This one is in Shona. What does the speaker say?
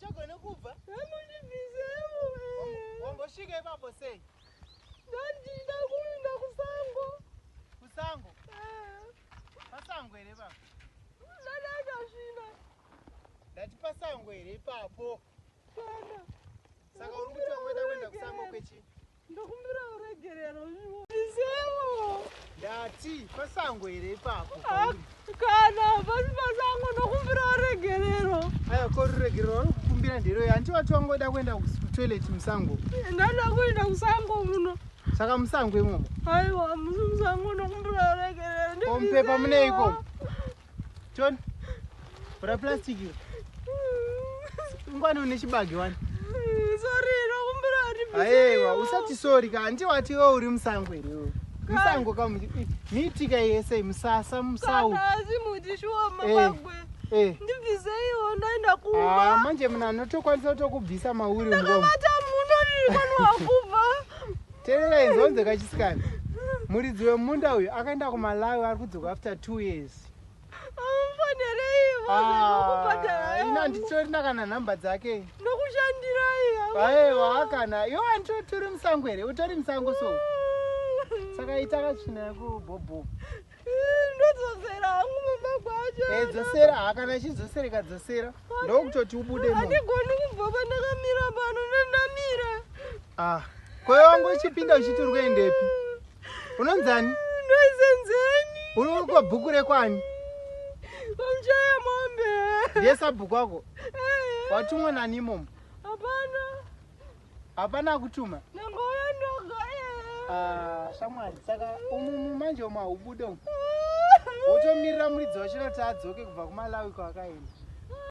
Uchagona kubva? Mundibizewo. Wambosvika ipapo sei? Ndandida kuenda kusango. Kusango? Pasango here ipapo? Ndakasvina. Ndati pasango here ipapo? Kana. Saka uri kuti wamboda kuenda kusango kwechi? Ndokumbira uregerero iwo. Bizewo. Ndati pasango here ipapo? Kana pasi pasango ndokumbira uregerero. Aya ko uregerero uri kukumbira ndiro yanti wati wangoda kuenda kutoilet musango? Ndanda kuenda kusango muno. Saka musango imomo? Aiwa musango ndokumbira uregerero. Mupepa muneiko? John, bra plastic iyo. Ngwani une chibage wani? Sorry, ndokumbira ndibizewo. Aiwa, usati sorry kanti wati wewe uri musango here. Musango kama miti kaiyese musasa musau. Kana zimutishuwa mabagwe. Ndibviseiwo ndaenda kuva. Manje muna anotokwanisa kutokubvisa mauri mugomo. Ndakamata muno ndiri pano wakuva. Teerera inzonze kachisikana. Muridzi wemunda uyu akaenda kuMalawi ari kudzoka after 2 years. Ina nditorina kana nhamba dzake. Ndokushandira iya. Aiwa kana iwe turi musango here utori musango so. Saka itakasvina yako bhobho. Ndodzosera hangu mumagwacha. Dzosera hakana chizosereka dzosera. Ndokutoti ubude mo. Andigoni kubva pandakamira pano ndamira. Kwewe wangu uchipinda uchiti uri kuendepi? Unonzani? Senzeni. Uri kwabhuku rekwani? Pamuchaya mombe. Ndiye sabhuku wako? Watumwa nani imomo? Hapana. Hapana kutuma? Nangouya ndoga. Shamwari, saka umu manje umu haubude umu. Utomirira muridzi wacho kuti adzoke kubva kuMalawi kwakaenda.